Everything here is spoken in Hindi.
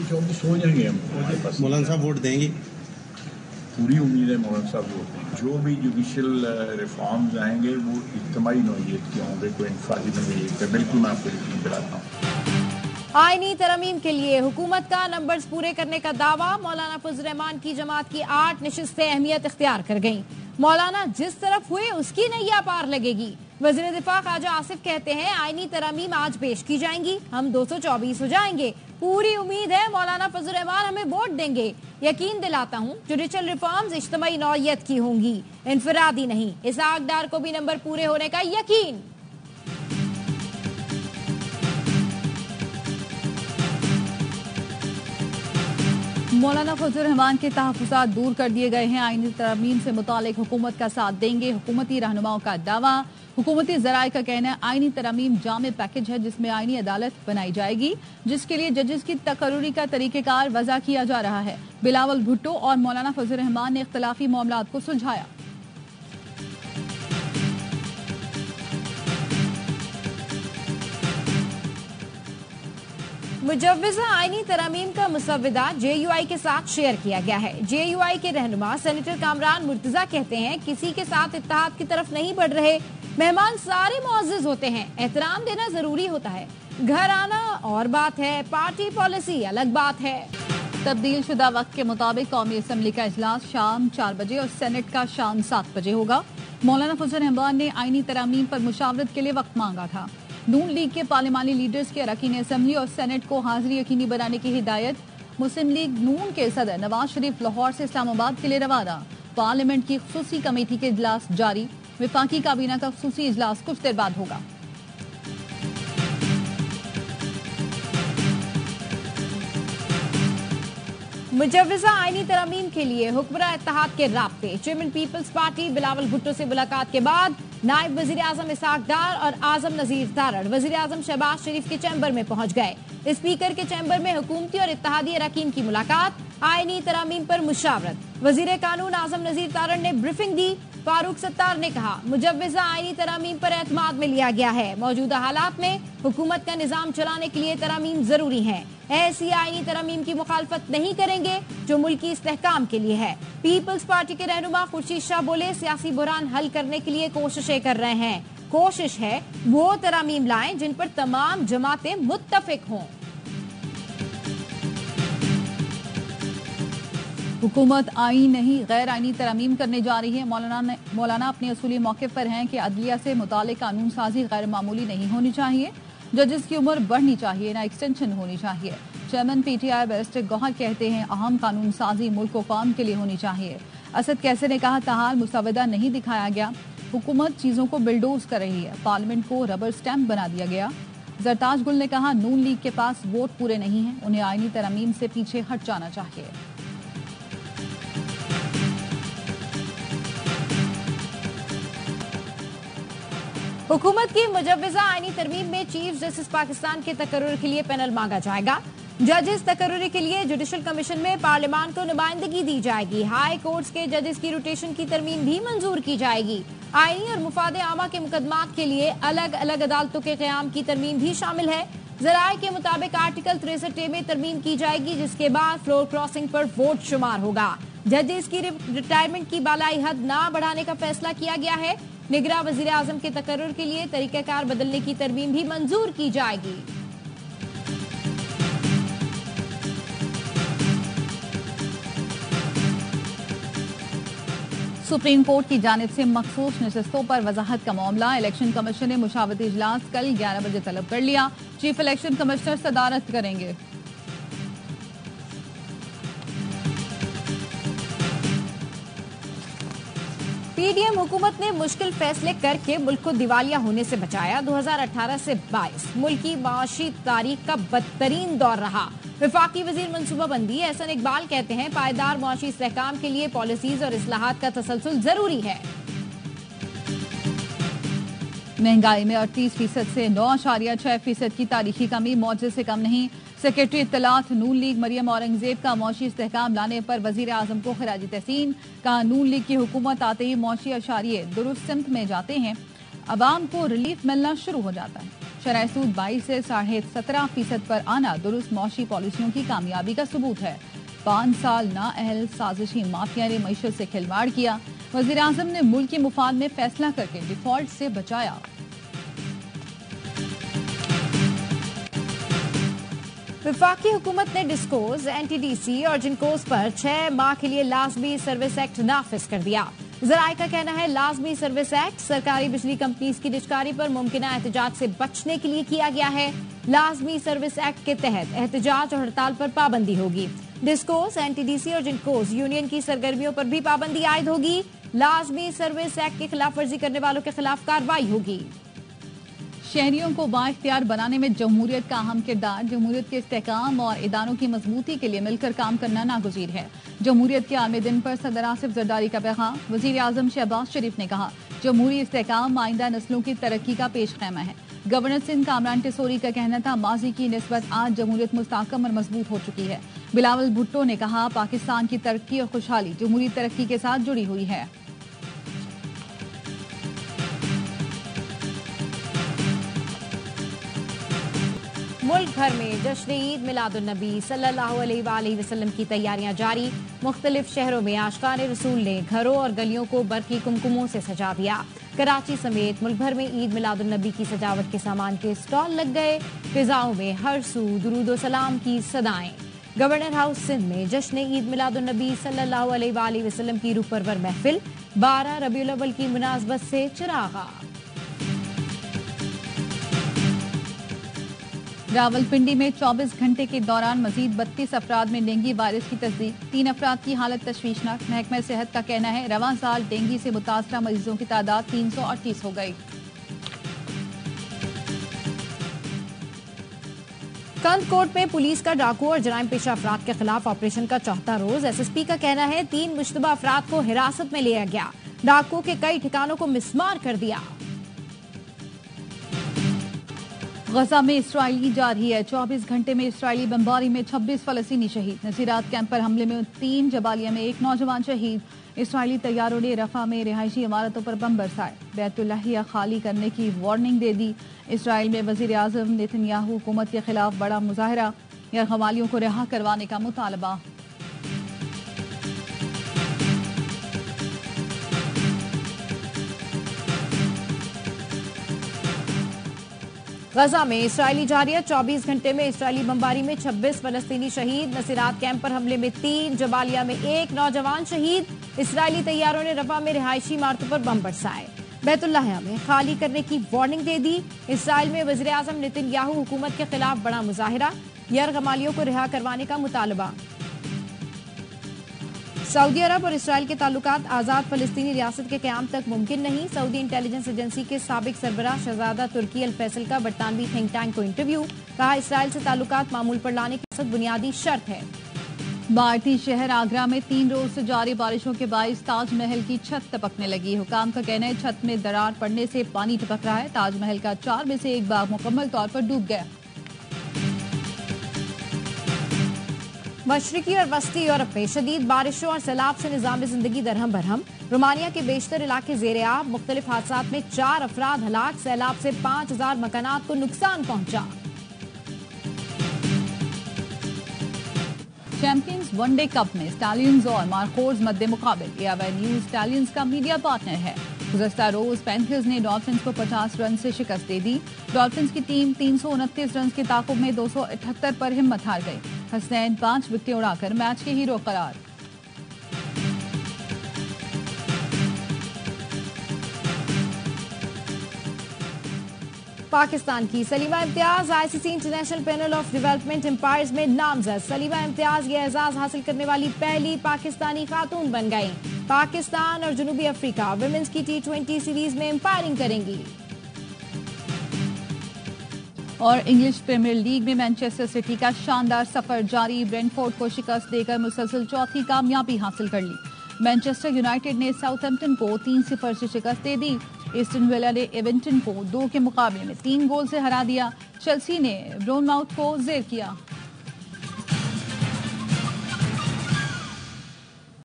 24 हो जाएंगे हम हमारे पास। मौलाना साहब वोट देंगे? पूरी उम्मीद है मौलाना साहब वोट देंगे। जो भी जुडिशल रिफॉर्म्स आएंगे वो इज्तिमाई नौइयत के होंगे, कोई इंफरादी नौइयत पे। बिल्कुल मैं आपको यकीन दिलाता हूँ। आईनी तरमीम के लिए हुकूमत का नंबर्स पूरे करने का दावा। मौलाना फजल रहमान की जमात की 8 नशिस्तें अहमियत इख्तियार कर गईं। मौलाना जिस तरफ हुए उसकी नैया पार लगेगी। वजीर दिफा ख्वाजा आसिफ कहते हैं आईनी तरमीम आज पेश की जाएंगी, हम 224 हो जाएंगे। पूरी उम्मीद है मौलाना फजल रहमान हमें वोट देंगे। यकीन दिलाता हूँ जुडिशल रिफॉर्म्स इज्तिमाई नौइयत की होंगी, इनफरादी नहीं। इसहाक डार को भी नंबर पूरे होने का यकीन। मौलाना फजल रहमान के तहफ़्फ़ुज़ात दूर कर दिए गए हैं। आईनी तरमीम से मुतालिक हुकूमत का साथ देंगे। हुकूमती रहनुमाओं का दावा। हुकूमती ज़राए का कहना है आईनी तरमीम जामे पैकेज है जिसमें आईनी अदालत बनाई जाएगी, जिसके लिए जजेस की तकर्रुरी का तरीक़ेकार वज़ा किया जा रहा है। बिलावल भुट्टो और मौलाना फजल रहमान ने इख्तिलाफी मामलात को सुलझाया। मुजव्विज़ा आईनी तरमीम का मुसव्विदा JUI के साथ शेयर किया गया है। JUI के रहनुमा सेनेटर कामरान मुर्तजा कहते हैं किसी के साथ इत्तेहाद की तरफ नहीं बढ़ रहे। मेहमान सारे मुअज़्ज़िज़ होते हैं, एहतराम देना जरूरी होता है। घर आना और बात है, पार्टी पॉलिसी अलग बात है। तब्दील शुदा वक्त के मुताबिक कौमी असम्बली का इजलास शाम 4 बजे और सेनेट का शाम 7 बजे होगा। मौलाना फजल रहमान ने आईनी तरमीम पर मुशावरत के लिए वक्त मांगा था। नून लीग के पार्लिमानी लीडर्स के अरकान असम्बली और सेनेट को हाजिरी यकीनी बनाने की हिदायत। मुस्लिम लीग नून के सदर नवाज शरीफ लाहौर से इस्लामाबाद के लिए रवाना। पार्लियामेंट की खुसूसी कमेटी के इजलास जारी। विफाकी काबीना का खुसूसी इजलास कुछ देर बाद होगा। मुजव्विज़ा आईनी तरमीम के लिए हुक्मरान इत्तेहाद के राब्ते। चेयरमैन पीपल्स पार्टी बिलावल भुट्टो से मुलाकात के बाद नायब वजीर आजम इसहाक डार और आजम नजीर तारड़ वजीर आजम शहबाज शरीफ के चैम्बर में पहुंच गए। स्पीकर के चैम्बर में हुकूमती और इत्तेहादी अरकान की मुलाकात। आईनी तरमीम पर मुशावरत। वजीर कानून आजम नजीर तारड़ ने ब्रीफिंग दी। फारूक सत्तार ने कहा मुजव्विज़ा आईनी तरमीम पर एतमाद में लिया गया है। मौजूदा हालात में हुकूमत का निजाम चलाने के लिए तरमीम जरूरी है। ऐसी आईनी तरमीम की मुखालफत नहीं करेंगे जो मुल्की इस्तेहकाम के लिए है। पीपल्स पार्टी के रहनुमा खुर्शीद शाह बोले सियासी बुहरान हल करने के लिए कोशिशें कर रहे हैं। कोशिश है वो तरमीम लाएं जिन पर तमाम जमातें मुत्तफिक हों। हुकूमत आईन नहीं गैर आईनी तरमीम करने जा रही है। मौलाना अपने असूली मौके पर हैं कि अदलिया से मुतालिक कानून साजी गैर मामूली नहीं होनी चाहिए। जजेस की उम्र बढ़नी चाहिए, ना एक्सटेंशन होनी चाहिए। चेयरमैन PTI बैरिस्टर गौहर कहते हैं अहम कानून साजी मुल्क व कौम के लिए होनी चाहिए। असद कैसे ने कहा ताहाल मुसव्वदा नहीं दिखाया गया। हुकूमत चीजों को बिल्डोज कर रही है। पार्लियामेंट को रबर स्टैंप बना दिया गया। जरताज गुल ने कहा नून लीग के पास वोट पूरे नहीं है, उन्हें आईनी तरमीम से पीछे हट जाना चाहिए। हुकूमत की मुजव्विज़ा आईनी तरमीम में चीफ जस्टिस पाकिस्तान के तकर्रुर के लिए पैनल मांगा जाएगा। जजेस तकर्रुरी के लिए जुडिशल कमीशन में पार्लियामान को नुमाइंदगी दी जाएगी। हाई कोर्ट्स के जजेस की रोटेशन की तरमीम भी मंजूर की जाएगी। आईनी और मुफादे आमा के मुकदमात के लिए अलग अलग अदालतों के क़याम की तरमीम भी शामिल है। ज़राए के मुताबिक आर्टिकल 63A में तरमीम की जाएगी, जिसके बाद फ्लोर क्रॉसिंग पर वोट शुमार होगा। जजेस की रिटायरमेंट की बालाई हद ना बढ़ाने का फैसला किया गया है। निगरान वजीर आजम के तकर्रुर के लिए तरीक़ाकार बदलने की तरमीम भी मंजूर की जाएगी। सुप्रीम कोर्ट की जानिब से मखसूस नशस्तों पर वजाहत का मामला। इलेक्शन कमीशन ने मुशावरती इजलास कल 11 बजे तलब कर लिया। चीफ इलेक्शन कमिश्नर सदारत करेंगे। PDM हुकूमत ने मुश्किल फैसले करके मुल्क को दिवालिया होने से बचाया। 2018 से 22 मुल्क की माशी तारीख का बदतरीन दौर रहा। वफाकी वजीर मनसूबाबंदी एहसन इकबाल कहते हैं पायदार मुआशी इस्तेहकाम के लिए पॉलिसीज और इस्लाहात का तसलसल जरूरी है। महंगाई में 38% से 9.6% की तारीखी कमी मौजे से कम नहीं। सेक्रेटरी इत्तलात नून लीग मरियम औरंगजेब का मौशी इस्तेहकाम लाने पर वजीर आजम को खिराजी तहसीन। कहा नून लीग की हुकूमत आते ही मौशी अशारिये दुरुस्त सिमत में जाते हैं। आवाम को रिलीफ मिलना शुरू हो जाता है। शरह सूद 22 से 17.5% पर आना दुरुस्त मौशी पॉलिसियों की कामयाबी का सबूत है। 5 साल नाअहल साजिशी माफिया ने मईशत से खिलवाड़ किया। वजीर आजम ने मुल्क के मुफाद में फैसला करके डिफॉल्ट से बचाया। वफाकी हुकूमत ने डिस्कोज, NTDC और जिनकोज पर 6 माह के लिए लाजमी सर्विस एक्ट नाफिज कर दिया। जराये का कहना है लाजमी सर्विस एक्ट सरकारी बिजली कंपनीज की निजकारी पर मुमकिना एहतजाज से बचने के लिए किया गया है। लाजमी सर्विस एक्ट के तहत एहतजाज और हड़ताल पर पाबंदी होगी। डिस्कोज, NTDC और जिनकोज यूनियन की सरगर्मियों पर भी पाबंदी आयद होगी। लाजमी सर्विस एक्ट की खिलाफ वर्जी करने वालों के खिलाफ कार्रवाई होगी। शहरियों को बाइख्तियार बनाने में जमहूरियत का अहम किरदार। जमहूरियत के इस्तेहकाम और इदारों की मजबूती के लिए मिलकर काम करना नागुज़ीर है। जमहूरियत के आलमी दिन पर सदर आसिफ जरदारी का पैगाम। वजीर आजम शहबाज शरीफ ने कहा, जमहूरी इस्तेहकाम आइंदा नस्लों की तरक्की का पेश खैमा है। गवर्नर सिंध कामरान टिसोरी का कहना था, माजी की निस्बत आज जमहूरियत मुस्तहकम और मजबूत हो चुकी है। बिलावल भुट्टो ने कहा, पाकिस्तान की तरक्की और खुशहाली जमहूरी तरक्की के साथ जुड़ी हुई है। मुल्क भर में जश्न ईद मिलादुन्नबी सल्लल्लाहु अलैहि वसल्लम की तैयारियां जारी। मुख्तलिफ शहरों में आशिकाने रसूल ने घरों और गलियों को बरकी कुमकुमों से सजा दिया। कराची समेत मुल्क भर में ईद मिलादुन्नबी की सजावट के सामान के स्टॉल लग गए। फिजाओं में हर सू दुरूद व सलाम की सदाएं। गवर्नर हाउस सिंध में जश्न ईद मिलादुन्नबी सल्लल्लाहु अलैहि वसल्लम की रूह परवर महफिल 12 रबीउल अव्वल की मुनासबत से चिरागा। रावलपिंडी में 24 घंटे के दौरान मजीद 32 अफराद में डेंगू वायरस की तस्दीक। 3 अफराद की हालत तशवीशनाक। महकमा सेहत का कहना है, रवां साल डेंगू से मुतासरा मरीजों की तादाद 338 हो गई। कंदकोट में पुलिस का डाकू और जराइम पेशा अफराद के खिलाफ ऑपरेशन का चौथा रोज। SSP का कहना है, 3 मुश्तबा अफराद को हिरासत में लिया गया। डाकू के कई ठिकानों को मिसमार कर दिया। गजा में इसराइली जारी है। 24 घंटे में इसराइली बमबारी में 26 फलस्तीनी शहीद। नसीरात कैंप पर हमले में 3, जबालिया में 1 नौजवान शहीद। इसराइली तैयारों ने रफा में रिहायशी इमारतों पर बम बरसाए। बैतुल्लाहिया खाली करने की वार्निंग दे दी। इसराइल में वजीर आजम नेतन्याहू हुकूमत के खिलाफ बड़ा मुजाहरा। यरगमालियों को रिहा करवाने का मुतालबा। गजा में इसराइली जारियत 24 घंटे में इसराइली बमबारी में 26 फलस्तीनी शहीद। नसीरात कैंप पर हमले में 3, जबालिया में 1 नौजवान शहीद। इसराइली तैयारों ने रफा में रिहायशी इमारतों पर बम बरसाए। बैतुल्लाहिया में खाली करने की वार्निंग दे दी। इसराइल में वज़ीर आज़म नेतन्याहू हुकूमत के खिलाफ बड़ा मुजाहिरा। यरगमालियों को रिहा करवाने का मुतालबा। सऊदी अरब और इसराइल के ताल्लुकात आज़ाद फलस्तीनी रियासत के क़याम तक मुमकिन नहीं। सऊदी इंटेलिजेंस एजेंसी के साबिक सरबराह शहजादा तुर्की अल फैसल का बरतानवी थिंक टैंक को इंटरव्यू। कहा, इसराइल से ताल्लुकात मामूल पर लाने की मकसद बुनियादी शर्त है। भारतीय शहर आगरा में 3 रोज से जारी बारिशों के बाइस ताजमहल की छत टपकने लगी। हुकाम का कहना है, छत में दरार पड़ने से पानी टपक रहा है। ताजमहल का 4 में से 1 बाग मुकम्मल तौर पर डूब गया। मशरिकी और वस्ती यूरोप में शदीद बारिशों और सैलाब से निजाम जिंदगी दरहम बरहम। रोमानिया के बेशतर इलाके जेर आब। मुख्तलिफ हादसात में 4 अफराद हलाक। सैलाब से 5000 मकानात को नुकसान पहुंचा। चैंपियंस वनडे कप में स्टैलियंस और मार्कोर्स मध्य मुकाबिल। AWN न्यूज स्टैलियंस का मीडिया पार्टनर है। गुज़श्ता रोज पैंथर्स ने डॉल्फिन्स को 50 रन से शिकस्त दे दी। डॉल्फिन्स की टीम 329 रन के ताकुब में 278 पर हिम्मत हार गई। हसनैन 5 विकेटें उड़ाकर मैच के हीरो करार। पाकिस्तान की Salima Imtiaz ICC international panel of development umpires में नामजद। सलीमा इम्तियाज ये एजाज हासिल करने वाली पहली पाकिस्तानी खातून बन गईं। पाकिस्तान और जनूबी अफ्रीका विमेंस की T20 सीरीज में एम्पायरिंग करेंगी। और इंग्लिश प्रीमियर लीग में मैनचेस्टर सिटी का शानदार सफर जारी। ब्रेंटफोर्ड को शिकस्त देकर मुसलसल चौथी कामयाबी हासिल कर ली। मैनचेस्टर यूनाइटेड ने साउथहैम्पटन को 3-0 से शिकस्त दे दी। एस्टन विला ने एवेंटन को 2 के मुकाबले में 3 गोल से हरा दिया। चेल्सी ने बोर्नमाउथ को जेर किया।